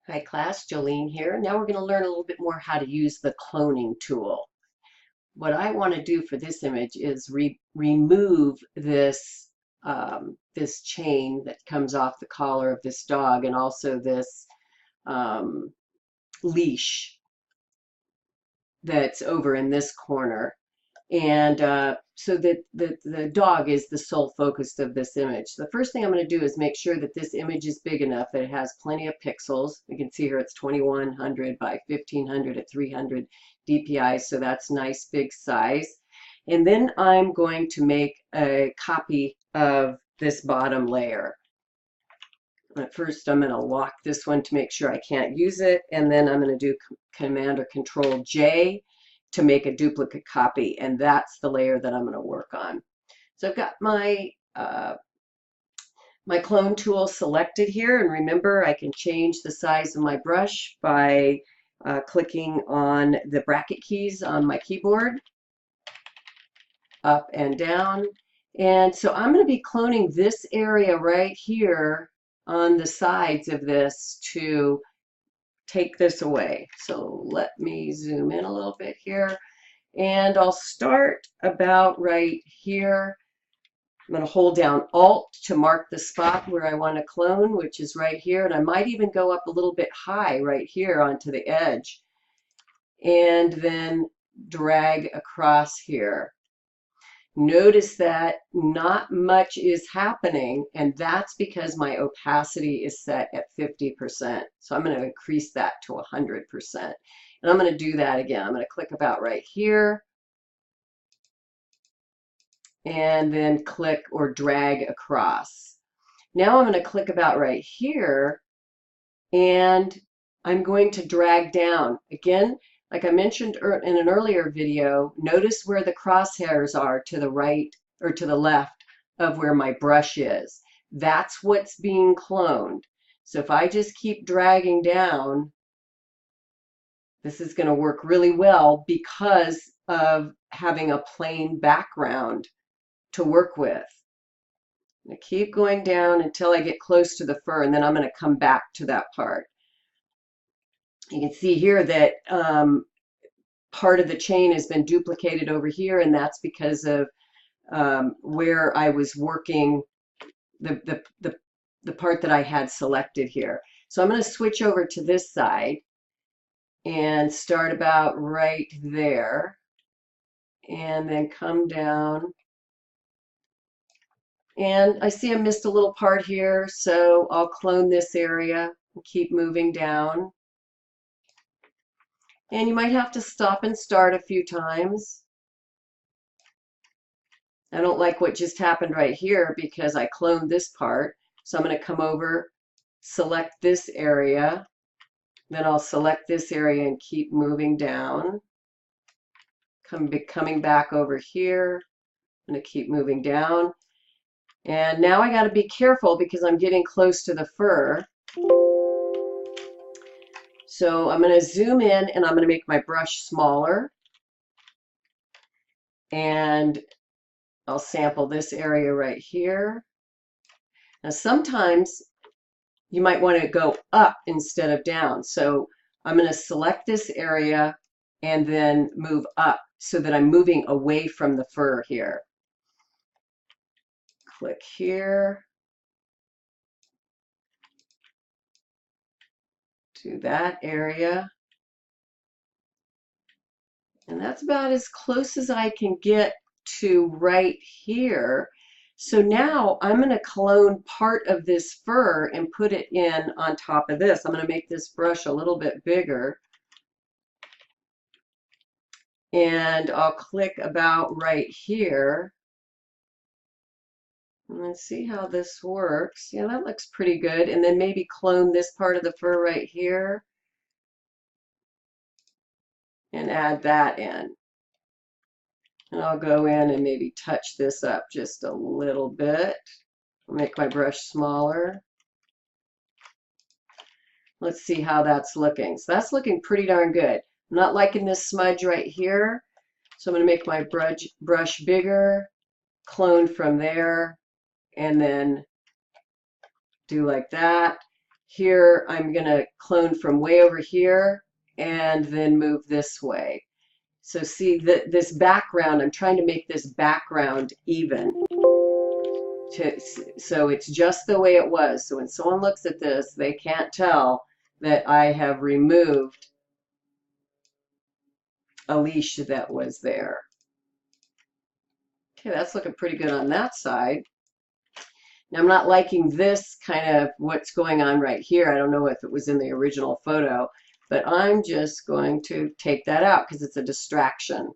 Hi class, Jolene here. Now we're going to learn a little bit more how to use the cloning tool. What I want to do for this image is remove this chain that comes off the collar of this dog, and also this um, leash that's over in this corner. And so that the dog is the sole focus of this image. The first thing I'm going to do is make sure that this image is big enough that it has plenty of pixels. You can see here it's 2100 by 1500 at 300 dpi, so that's nice big size. And then I'm going to make a copy of this bottom layer. At first I'm going to lock this one to make sure I can't use it, and then I'm going to do Command or Control J to make a duplicate copy, and that's the layer that I'm going to work on. So I've got my clone tool selected here, and remember I can change the size of my brush by clicking on the bracket keys on my keyboard, up and down. And so I'm going to be cloning this area right here on the sides of this to take this away. So let me zoom in a little bit here. And I'll start about right here. I'm going to hold down Alt to mark the spot where I want to clone, which is right here. And I might even go up a little bit high right here onto the edge. And then drag across here. Notice that not much is happening, and that's because my opacity is set at 50%. So I'm going to increase that to 100%. And I'm going to do that again. I'm going to click about right here, and then click or drag across. Now I'm going to click about right here, and I'm going to drag down. Again, like I mentioned in an earlier video, notice where the crosshairs are to the right or to the left of where my brush is. That's what's being cloned. So if I just keep dragging down, this is going to work really well because of having a plain background to work with. I'm going to keep going down until I get close to the fur, and then I'm going to come back to that part. You can see here that part of the chain has been duplicated over here, and that's because of where I was working the part that I had selected here. So I'm going to switch over to this side and start about right there, and then come down. And I see I missed a little part here, so I'll clone this area and keep moving down. And you might have to stop and start a few times. I don't like what just happened right here because I cloned this part. So I'm going to come over, select this area, then I'll select this area and keep moving down. Coming back over here, I'm going to keep moving down. And now I got to be careful because I'm getting close to the fur. So I'm going to zoom in, and I'm going to make my brush smaller. And I'll sample this area right here. Now sometimes you might want to go up instead of down. So I'm going to select this area and then move up so that I'm moving away from the fur here. Click here to that area. And that's about as close as I can get to right here. So now I'm going to clone part of this fur and put it in on top of this. I'm going to make this brush a little bit bigger. And I'll click about right here. And let's see how this works. Yeah, that looks pretty good. And then maybe clone this part of the fur right here and add that in. And I'll go in and maybe touch this up just a little bit. I'll make my brush smaller. Let's see how that's looking. So that's looking pretty darn good. I'm not liking this smudge right here. So I'm going to make my brush bigger, clone from there, and then do like that. Here, I'm going to clone from way over here and then move this way. So see that this background, I'm trying to make this background even. So it's just the way it was. So when someone looks at this, they can't tell that I have removed a leash that was there. Okay, that's looking pretty good on that side. Now I'm not liking this kind of what's going on right here. I don't know if it was in the original photo, but I'm just going to take that out because it's a distraction.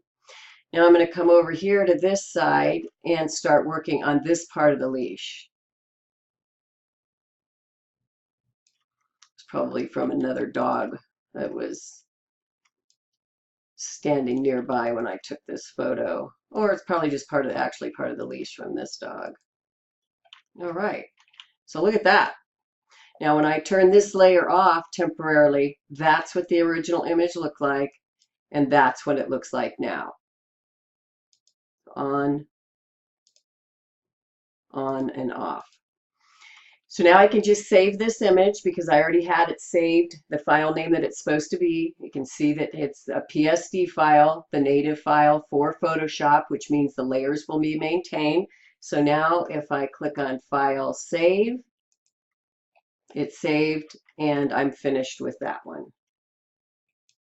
Now I'm going to come over here to this side and start working on this part of the leash. It's probably from another dog that was standing nearby when I took this photo. Or it's probably just actually part of the leash from this dog. All right, so look at that. Now when I turn this layer off temporarily, that's what the original image looked like, and that's what it looks like now. On and off. So now I can just save this image because I already had it saved, the file name that it's supposed to be. You can see that it's a PSD file, the native file for Photoshop, which means the layers will be maintained. So now if I click on File, Save, it's saved, and I'm finished with that one.